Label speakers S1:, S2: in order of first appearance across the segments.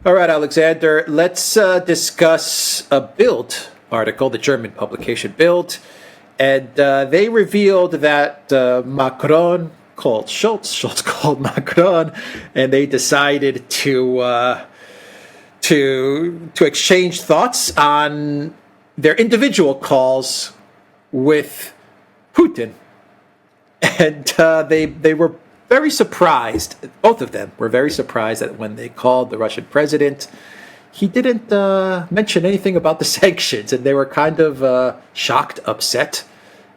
S1: All right, Alexander, let's discuss a Bild article, the German publication Bild. And they revealed that Macron called Scholz called Macron, and they decided to exchange thoughts on their individual calls with Putin. And they were very surprised, both of them were very surprised that when they called the Russian president, he didn't mention anything about the sanctions, and they were kind of shocked, upset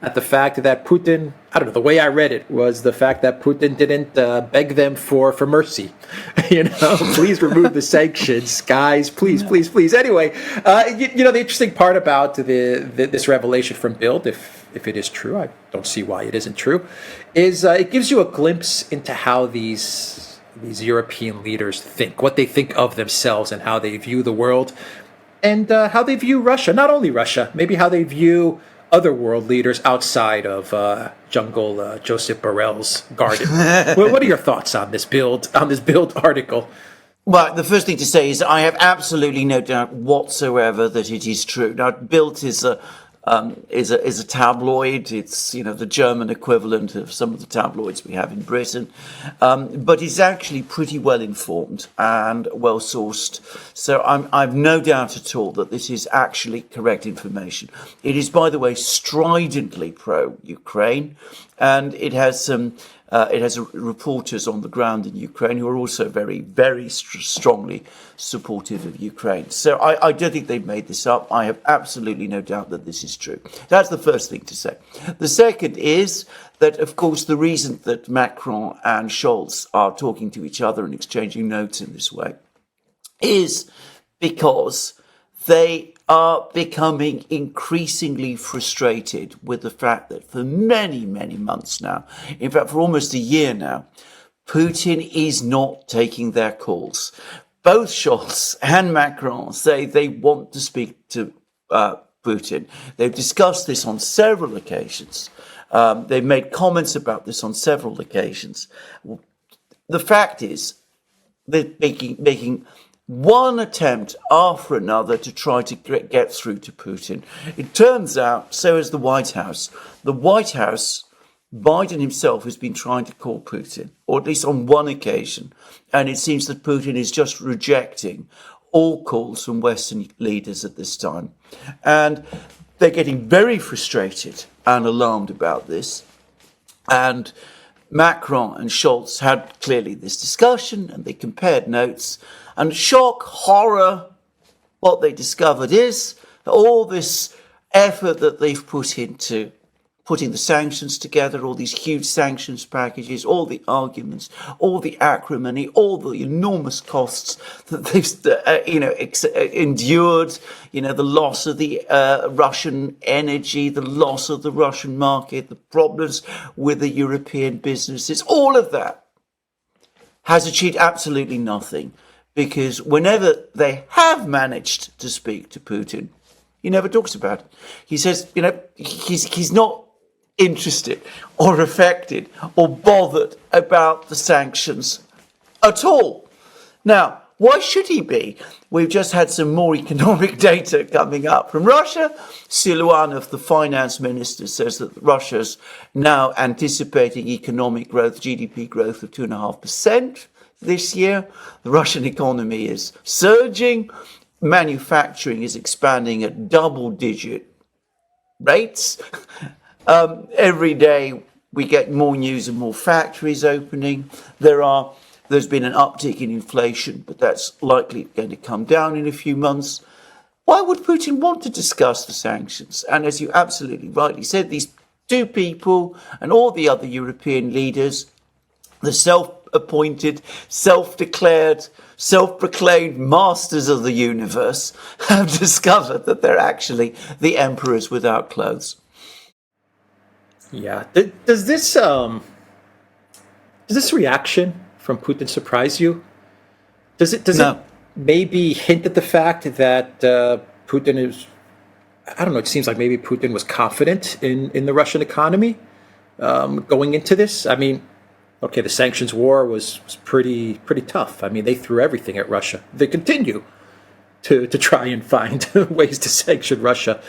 S1: at the fact that Putin, I don't know, the way I read it was the fact that Putin didn't beg them for mercy. Please remove the sanctions, guys, please. Anyway, the interesting part about this revelation from Bild, if it is true, I don't see why it isn't true, is it gives you a glimpse into how these European leaders think, what they think of themselves and how they view the world, and how they view Russia. Not only Russia, maybe how they view other world leaders outside of Jungle Joseph Borrell's garden. What are your thoughts on this Bild article?
S2: Well, the first thing to say is I have absolutely no doubt whatsoever that it is true. Now, Bild is a tabloid. It's the German equivalent of some of the tabloids we have in Britain, but it's actually pretty well informed and well sourced. So I've no doubt at all that this is actually correct information. It is, by the way, stridently pro-Ukraine, and it has some. It has reporters on the ground in Ukraine who are also very, very strongly supportive of Ukraine. So I don't think they've made this up. I have absolutely no doubt that this is true. That's the first thing to say. The second is that, of course, the reason that Macron and Scholz are talking to each other and exchanging notes in this way is because they are becoming increasingly frustrated with the fact that for many, many months now, in fact, for almost a year now, Putin is not taking their calls. Both Scholz and Macron say they want to speak to Putin. They've discussed this on several occasions. They've made comments about this on several occasions. The fact is, they're making one attempt after another to try to get through to Putin. It turns out, so has the White House. The White House, Biden himself has been trying to call Putin, or at least on one occasion, and it seems that Putin is just rejecting all calls from Western leaders at this time. And they're getting very frustrated and alarmed about this. And Macron and Scholz had clearly this discussion, and they compared notes. And shock, horror, what they discovered is that all this effort that they've put into putting the sanctions together, all these huge sanctions packages, all the arguments, all the acrimony, all the enormous costs that they've, endured, the loss of the Russian energy, the loss of the Russian market, the problems with the European businesses, all of that has achieved absolutely nothing. Because whenever they have managed to speak to Putin, he never talks about it. He says, he's not interested or affected or bothered about the sanctions at all. Now, why should he be? We've just had some more economic data coming up from Russia. Siluanov, the finance minister, says that Russia's now anticipating economic growth, GDP growth of 2.5%. This year. The Russian economy is surging. Manufacturing is expanding at double-digit rates. Every day we get more news of more factories opening. There's been an uptick in inflation, but that's likely going to come down in a few months. Why would Putin want to discuss the sanctions? And as you absolutely rightly said, these two people and all the other European leaders, the self-appointed, self-declared, self-proclaimed masters of the universe, have discovered that they're actually the emperors without clothes.
S1: Yeah. Does this reaction from Putin surprise you? Does it maybe hint at the fact that Putin is, I don't know, it seems like maybe Putin was confident in the Russian economy going into this? I mean, okay, the sanctions war was pretty tough. I mean, they threw everything at Russia. They continue to try and find ways to sanction Russia.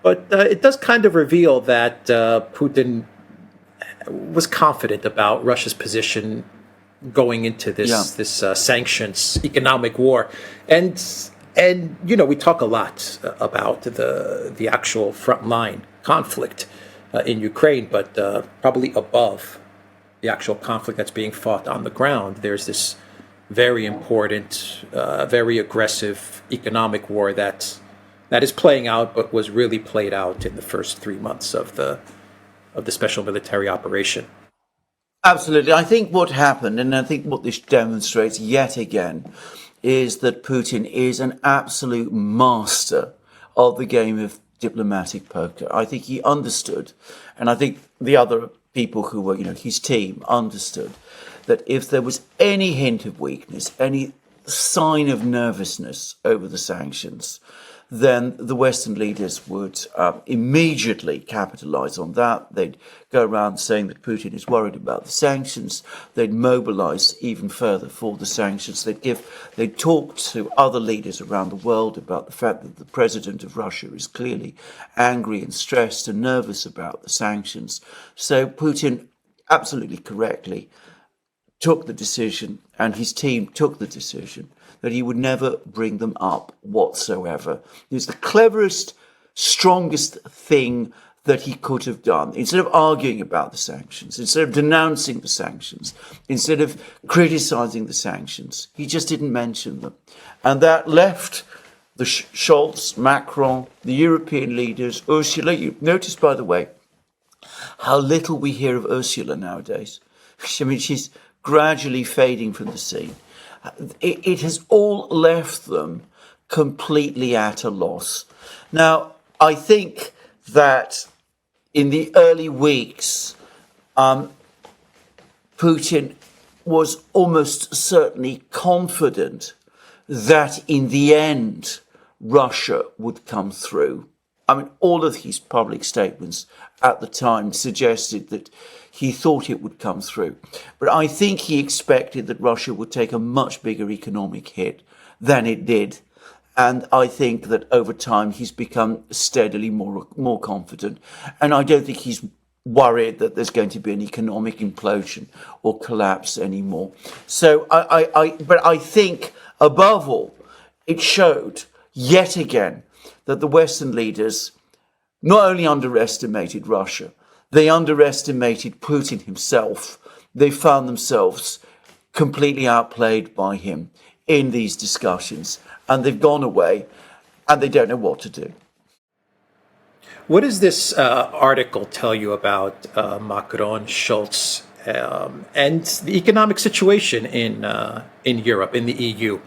S1: But it does kind of reveal that Putin was confident about Russia's position going into this sanctions economic war, and we talk a lot about the actual frontline conflict in Ukraine, but probably above the actual conflict that's being fought on the ground, there's this very important, very aggressive economic war that is playing out, but was really played out in the first 3 months of the special military operation.
S2: Absolutely. I think what happened, and I think what this demonstrates yet again, is that Putin is an absolute master of the game of diplomatic poker. I think he understood, and I think the other people who were, his team understood, that if there was any hint of weakness, any sign of nervousness over the sanctions, then the Western leaders would immediately capitalize on that. They'd go around saying that Putin is worried about the sanctions. They'd mobilize even further for the sanctions. They'd talk to other leaders around the world about the fact that the president of Russia is clearly angry and stressed and nervous about the sanctions. So Putin, absolutely correctly, took the decision, and his team took the decision, that he would never bring them up whatsoever. It was the cleverest, strongest thing that he could have done. Instead of arguing about the sanctions, instead of denouncing the sanctions, instead of criticizing the sanctions, he just didn't mention them. And that left the Scholz, Macron, the European leaders, Ursula. You notice, by the way, how little we hear of Ursula nowadays. I mean, she's gradually fading from the scene. It has all left them completely at a loss. Now, I think that in the early weeks, Putin was almost certainly confident that in the end, Russia would come through. I mean, all of his public statements at the time suggested that he thought it would come through. But I think he expected that Russia would take a much bigger economic hit than it did. And I think that over time he's become steadily more confident. And I don't think he's worried that there's going to be an economic implosion or collapse anymore. So but I think above all, it showed yet again that the Western leaders not only underestimated Russia, they underestimated Putin himself. They found themselves completely outplayed by him in these discussions, and they've gone away and they don't know what to do.
S1: What does this article tell you about Macron, Scholz, and the economic situation in Europe, in the EU?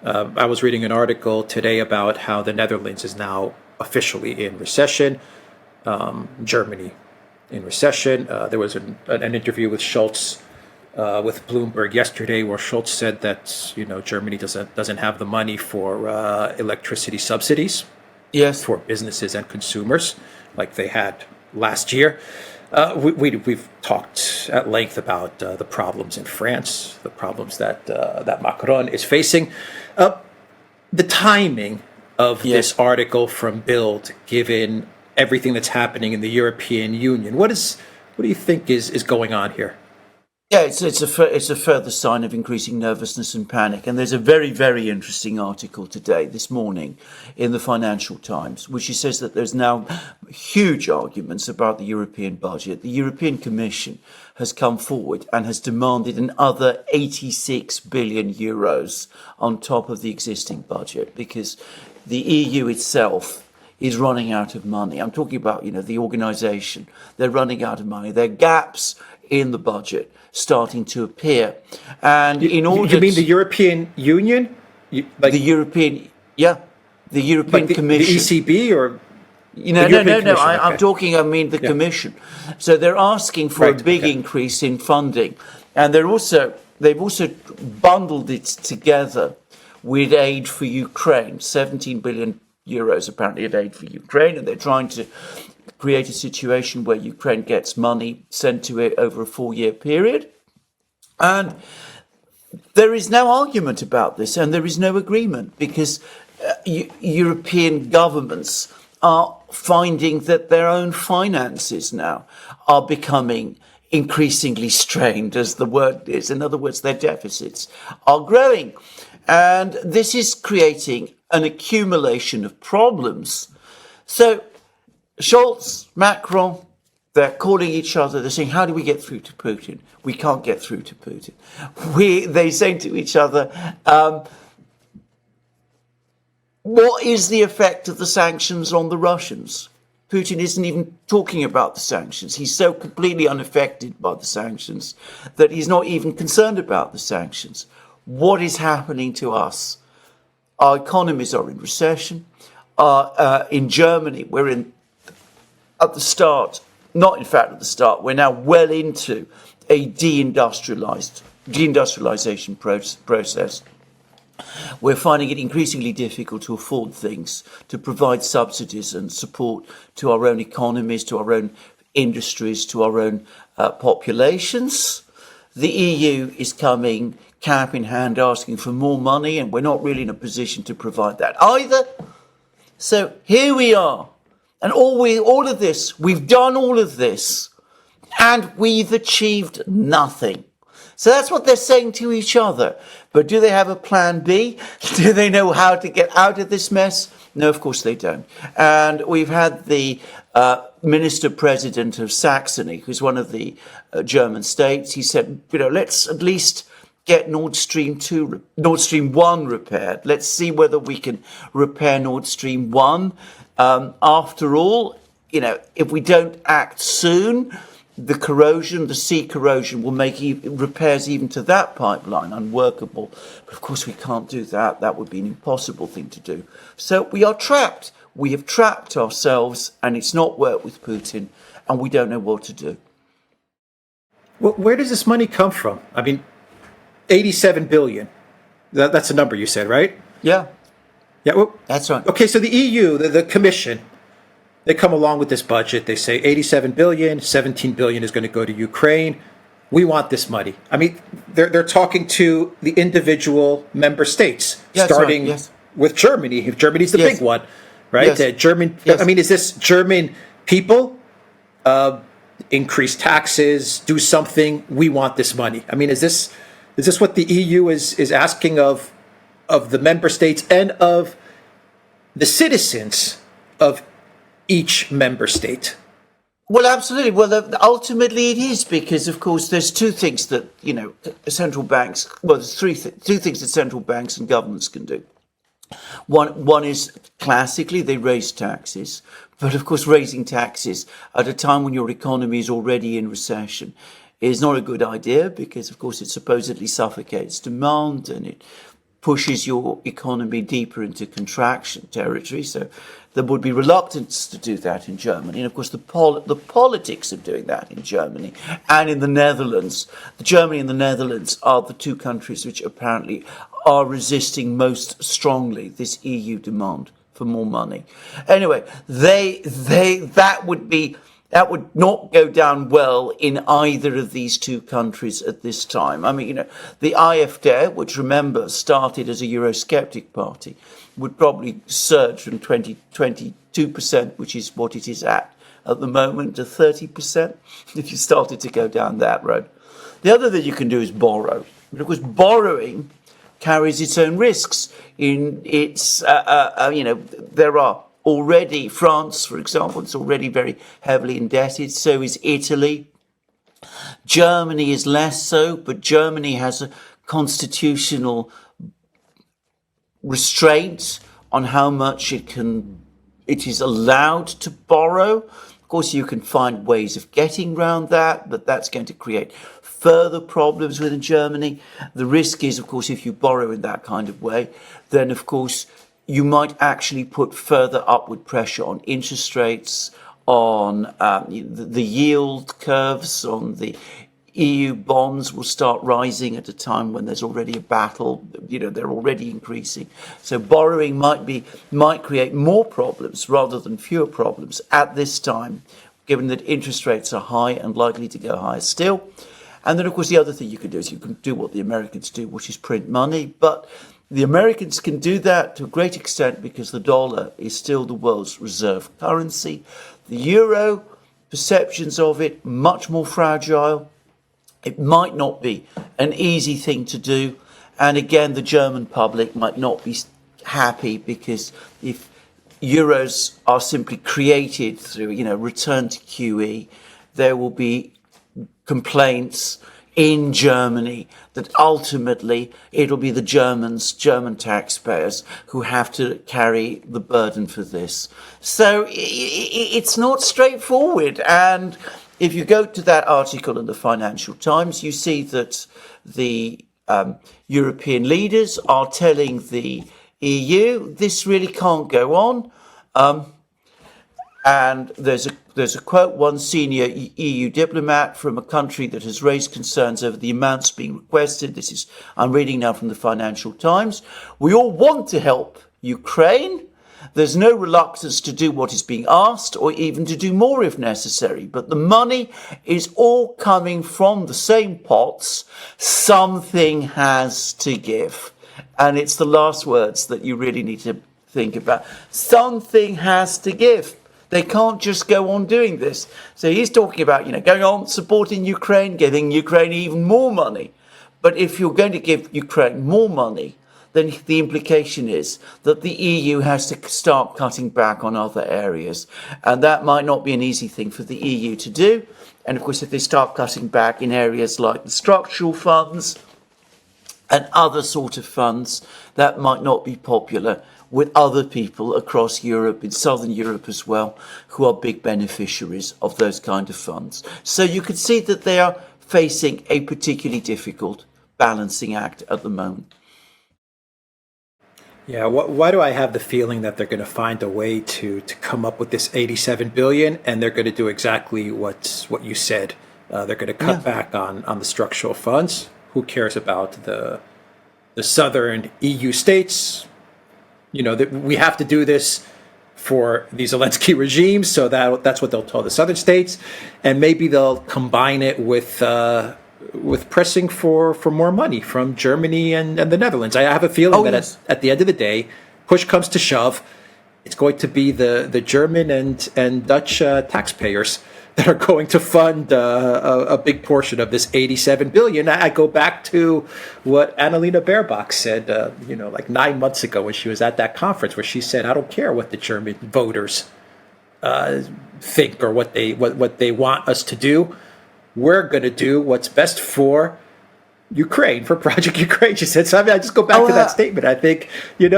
S1: I was reading an article today about how the Netherlands is now officially in recession, Germany in recession. There was an interview with Scholz with Bloomberg yesterday, where Scholz said that Germany doesn't have the money for electricity subsidies,
S2: yes,
S1: for businesses and consumers like they had last year. We've talked at length about the problems in France, the problems that Macron is facing. The timing of this article from Bild, given everything that's happening in the European Union, what do you think is going on here?
S2: Yeah, it's a further sign of increasing nervousness and panic. And there's a very, very interesting article today, this morning, in the Financial Times, which says that there's now huge arguments about the European budget. The European Commission has come forward and has demanded another 86 billion euros on top of the existing budget, because the EU itself is running out of money. I'm talking about, the organisation. They're running out of money. There are gaps in the budget starting to appear. And in order...
S1: You mean the European Union?
S2: The European Commission.
S1: The ECB or...
S2: No. I'm talking, the Commission. So they're asking for a big increase in funding. And they've also bundled it together with aid for Ukraine, 17 billion euros apparently of aid for Ukraine, and they're trying to create a situation where Ukraine gets money sent to it over a 4-year period. And there is no argument about this, and there is no agreement, because European governments are finding that their own finances now are becoming increasingly strained, as the word is. In other words, their deficits are growing. And this is creating an accumulation of problems. So Scholz, Macron, they're calling each other, they're saying, how do we get through to Putin? We can't get through to Putin. They say to each other, what is the effect of the sanctions on the Russians? Putin isn't even talking about the sanctions. He's so completely unaffected by the sanctions that he's not even concerned about the sanctions. What is happening to us? Our economies are in recession. In Germany, we're at the start, not in fact at the start, we're now well into a deindustrialization process. We're finding it increasingly difficult to afford things, to provide subsidies and support to our own economies, to our own industries, to our own populations. The EU is coming cap in hand asking for more money, and we're not really in a position to provide that either. So here we are. And all of this, we've done all of this, and we've achieved nothing. So that's what they're saying to each other. But do they have a plan B? Do they know how to get out of this mess? No, of course they don't. And we've had the Minister President of Saxony, who's one of the German states. He said, let's at least get Nord Stream 1 repaired. Let's see whether we can repair Nord Stream 1. After all, if we don't act soon, the sea corrosion will make repairs even to that pipeline unworkable. But of course we can't do that. That would be an impossible thing to do. So we are trapped. We have trapped ourselves, and it's not worked with Putin, and we don't know what to do.
S1: Well, where does this money come from? I mean, 87 billion. That's a number you said, right?
S2: Yeah.
S1: Yeah, well,
S2: that's right.
S1: Okay, so the EU, the Commission, they come along with this budget. They say 87 billion, 17 billion is going to go to Ukraine. We want this money. I mean, they're talking to the individual member states, starting with Germany. If Germany's the big one, right? German. Yes. I mean, is this German people increase taxes, do something? We want this money. I mean, is this what the EU is asking of the member states and of the citizens of each member state?
S2: Well, absolutely. Well, ultimately it is, because, of course, there's two things that, central banks, there's two things that central banks and governments can do. One is, classically, they raise taxes. But, of course, raising taxes at a time when your economy is already in recession is not a good idea, because, of course, it supposedly suffocates demand and it pushes your economy deeper into contraction territory. So there would be reluctance to do that in Germany. And of course, the politics of doing that in Germany and in the Netherlands. Germany and the Netherlands are the two countries which apparently are resisting most strongly this EU demand for more money. Anyway, that would not go down well in either of these two countries at this time. I mean, the AfD, which, remember, started as a Eurosceptic party, would probably surge from 22%, which is what it is at the moment, to 30%, if you started to go down that road. The other thing you can do is borrow. But of course, borrowing carries its own risks. There are already, France, for example, is already very heavily indebted. So is Italy. Germany is less so, but Germany has a constitutional restraint on how much it is allowed to borrow. Of course, you can find ways of getting around that, but that's going to create further problems within Germany. The risk is, of course, if you borrow in that kind of way, then, of course, you might actually put further upward pressure on interest rates, on the yield curves, on the EU bonds will start rising at a time when there's already a battle. They're already increasing. So borrowing might create more problems rather than fewer problems at this time, given that interest rates are high and likely to go higher still. And then, of course, the other thing you can do is you can do what the Americans do, which is print money. But the Americans can do that to a great extent because the dollar is still the world's reserve currency. The euro, perceptions of it, much more fragile. It might not be an easy thing to do. And again, the German public might not be happy because if euros are simply created through, return to QE, there will be complaints in Germany that ultimately it'll be the German taxpayers who have to carry the burden for this. So it's not straightforward. And if you go to that article in the Financial Times, you see that the European leaders are telling the EU, this really can't go on. And there's a quote, one senior EU diplomat from a country that has raised concerns over the amounts being requested. I'm reading now from the Financial Times. We all want to help Ukraine. There's no reluctance to do what is being asked or even to do more if necessary. But the money is all coming from the same pots. Something has to give. And it's the last words that you really need to think about. Something has to give. They can't just go on doing this. So he's talking about, going on supporting Ukraine, giving Ukraine even more money. But if you're going to give Ukraine more money, then the implication is that the EU has to start cutting back on other areas. And that might not be an easy thing for the EU to do. And of course, if they start cutting back in areas like the structural funds and other sort of funds, that might not be popular with other people across Europe, in Southern Europe as well, who are big beneficiaries of those kind of funds. So you can see that they are facing a particularly difficult balancing act at the moment.
S1: Yeah, why do I have the feeling that they're going to find a way to come up with this 87 billion, and they're going to do exactly what you said. They're going to cut back on the structural funds. Who cares about the southern EU states? We have to do this for the Zelensky regime, so that's what they'll tell the southern states, and maybe they'll combine it with pressing for more money from Germany and the Netherlands. I have a feeling that at the end of the day, push comes to shove, it's going to be the German and Dutch taxpayers that are going to fund a big portion of this 87 billion. I go back to what Annalena Baerbock said, like 9 months ago when she was at that conference, where she said, I don't care what the German voters think or what they want us to do. We're going to do what's best for Ukraine, for Project Ukraine. She said, so I just go back to that statement. I think, at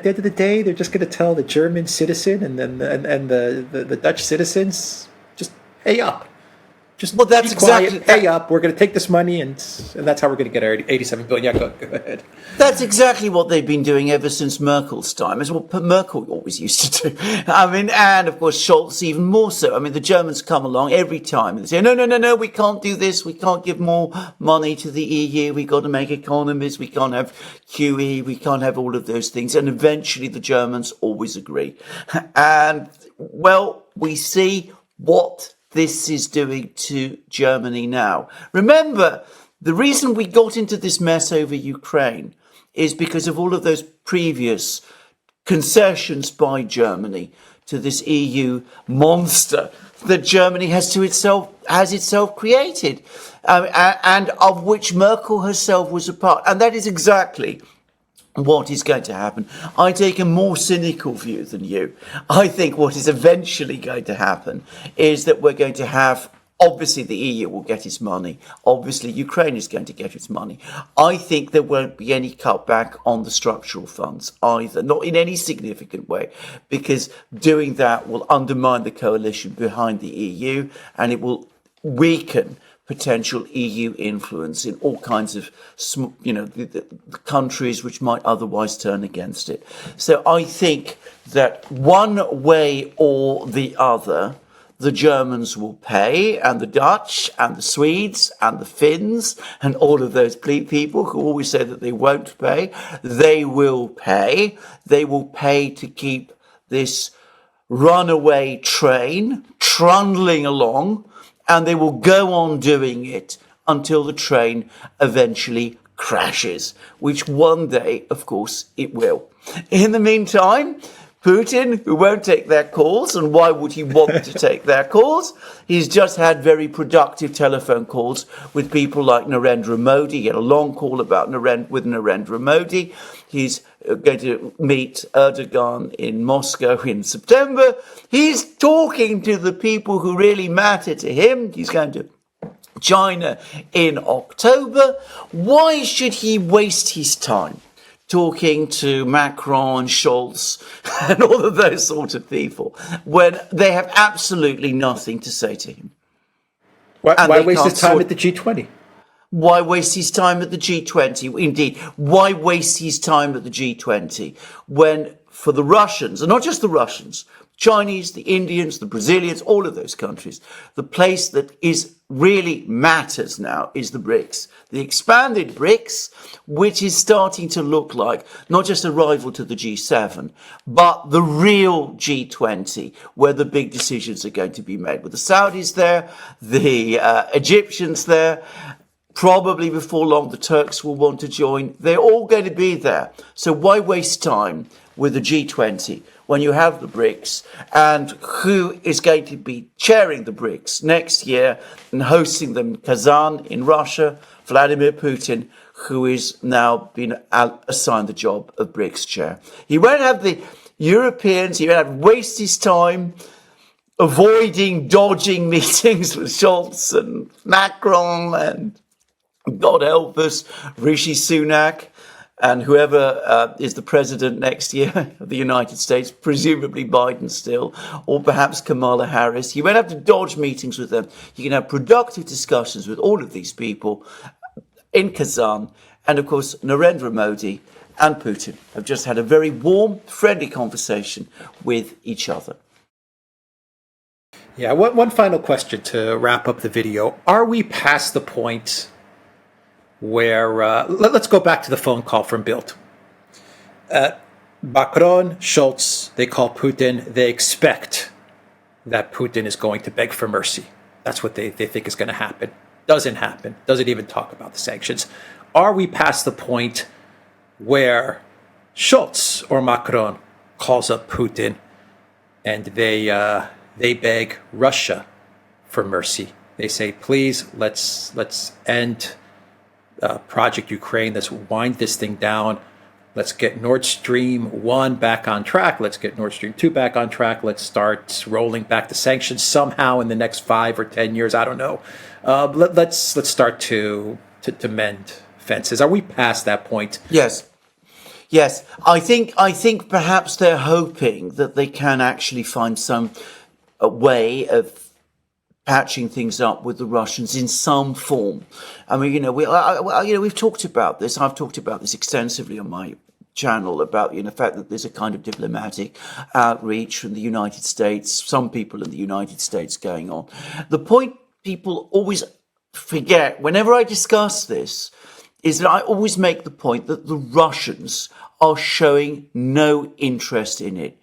S1: the end of the day, they're just going to tell the German citizen and then the Dutch citizens, pay up. That's exactly pay up. We're going to take this money, and that's how we're going to get our 87 billion. Yeah, go ahead.
S2: That's exactly what they've been doing ever since Merkel's time. It's what Merkel always used to do. And of course Scholz even more so. The Germans come along every time and they say, no, we can't do this. We can't give more money to the EU. We've got to make economies. We can't have QE. We can't have all of those things. And eventually the Germans always agree. And we see what this is doing to Germany now. Remember, the reason we got into this mess over Ukraine is because of all of those previous concessions by Germany to this EU monster that Germany has itself created, and of which Merkel herself was a part. And that is exactly what is going to happen. I take a more cynical view than you. I think what is eventually going to happen is that we're going to have, obviously the EU will get its money. Obviously Ukraine is going to get its money. I think there won't be any cutback on the structural funds either, not in any significant way, because doing that will undermine the coalition behind the EU, and it will weaken potential EU influence in all kinds of, the countries which might otherwise turn against it. So I think that one way or the other, the Germans will pay, and the Dutch and the Swedes and the Finns and all of those people who always say that they won't pay, they will pay. They will pay to keep this runaway train trundling along, and they will go on doing it until the train eventually crashes, which one day, of course, it will. In the meantime, Putin, who won't take their calls, and why would he want to take their calls? He's just had very productive telephone calls with people like Narendra Modi. He had a long call about with Narendra Modi. He's going to meet Erdogan in Moscow in September. He's talking to the people who really matter to him. He's going to China in October. Why should he waste his time talking to Macron and Scholz and all of those sort of people when they have absolutely nothing to say to him?
S1: Why waste his time at the G20?
S2: Why waste his time at the G20? Indeed, why waste his time at the G20 when for the Russians, and not just the Russians, Chinese, the Indians, the Brazilians, all of those countries, the place that really matters now is the BRICS. The expanded BRICS, which is starting to look like not just a rival to the G7, but the real G20, where the big decisions are going to be made. With the Saudis there, the Egyptians there, probably before long the Turks will want to join. They're all going to be there. So why waste time with the G20 when you have the BRICS, and who is going to be chairing the BRICS next year and hosting them in Kazan in Russia? Vladimir Putin, who is now been assigned the job of BRICS chair. He won't have the Europeans, he won't have to waste his time dodging meetings with Scholz and Macron and God help us, Rishi Sunak, and whoever is the president next year of the United States, presumably Biden still, or perhaps Kamala Harris. You won't have to dodge meetings with them. You can have productive discussions with all of these people in Kazan. And of course, Narendra Modi and Putin have just had a very warm, friendly conversation with each other.
S1: Yeah, one final question to wrap up the video. Are we past the point where, let's go back to the phone call from Bild. Macron, Scholz, they call Putin. They expect that Putin is going to beg for mercy. That's what they think is going to happen. Doesn't happen. Doesn't even talk about the sanctions. Are we past the point where Scholz or Macron calls up Putin and they beg Russia for mercy? They say, please, let's end Project Ukraine. Let's wind this thing down. Let's get Nord Stream 1 back on track. Let's get Nord Stream 2 back on track. Let's start rolling back the sanctions somehow in the next 5 or 10 years. I don't know. Let's start to mend fences. Are we past that point?
S2: Yes. I think perhaps they're hoping that they can actually find some way of patching things up with the Russians in some form. I mean, we've talked about this. I've talked about this extensively on my channel about the fact that there's a kind of diplomatic outreach from the United States, some people in the United States going on. The point people always forget whenever I discuss this is that I always make the point that the Russians are showing no interest in it.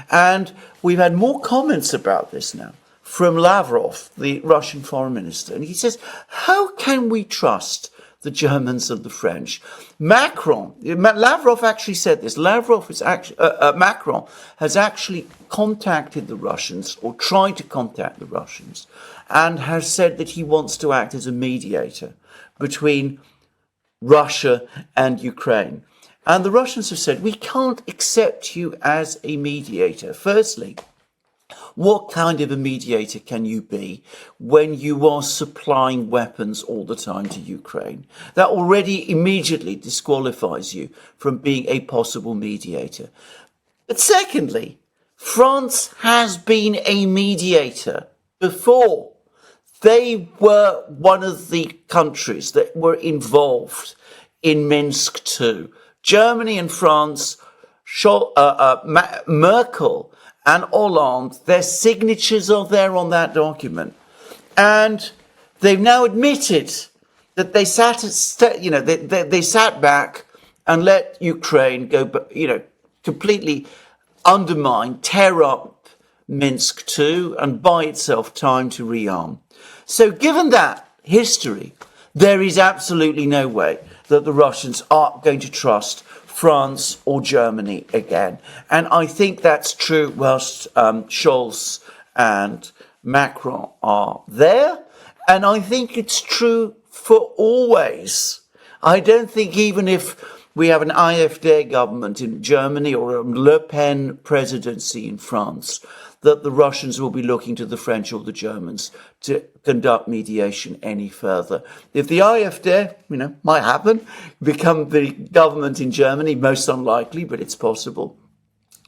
S2: And we've had more comments about this now from Lavrov, the Russian foreign minister. And he says, how can we trust the Germans and the French? Lavrov actually said this. Macron has actually contacted the Russians, or tried to contact the Russians, and has said that he wants to act as a mediator between Russia and Ukraine. And the Russians have said, we can't accept you as a mediator. Firstly, what kind of a mediator can you be when you are supplying weapons all the time to Ukraine? That already immediately disqualifies you from being a possible mediator. But secondly, France has been a mediator before. They were one of the countries that were involved in Minsk II. Germany and France, Merkel and Hollande, their signatures are there on that document. And they've now admitted that they sat back and let Ukraine go, completely undermine, tear up Minsk II and buy itself time to rearm. So given that history, there is absolutely no way that the Russians are going to trust France or Germany again. And I think that's true whilst Scholz and Macron are there. And I think it's true for always. I don't think even if we have an AfD government in Germany or a Le Pen presidency in France, that the Russians will be looking to the French or the Germans to conduct mediation any further. If the AfD, might happen, become the government in Germany, most unlikely, but it's possible.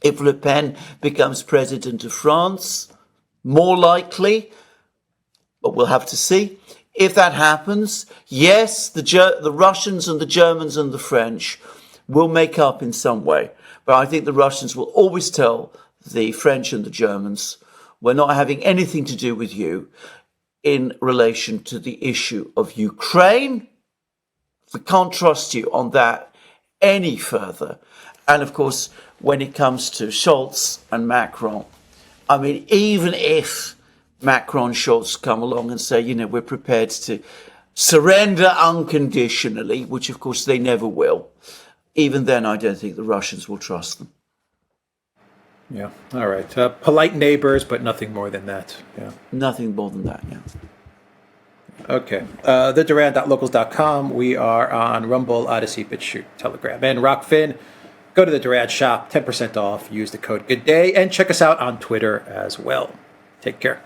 S2: If Le Pen becomes president of France, more likely, but we'll have to see. If that happens, yes, the Russians and the Germans and the French will make up in some way. But I think the Russians will always tell the French and the Germans, we're not having anything to do with you in relation to the issue of Ukraine. We can't trust you on that any further. And of course, when it comes to Scholz and Macron, I mean, even if Macron and Scholz come along and say, we're prepared to surrender unconditionally, which of course they never will, even then I don't think the Russians will trust them.
S1: Yeah. All right. Polite neighbors, but nothing more than that. Yeah.
S2: Nothing more than that, yeah.
S1: Okay. TheDuran.locals.com. We are on Rumble, Odyssey, BitChute, Telegram, and Rockfin. Go to the Duran shop, 10% off. Use the code GOODDAY, and check us out on Twitter as well. Take care.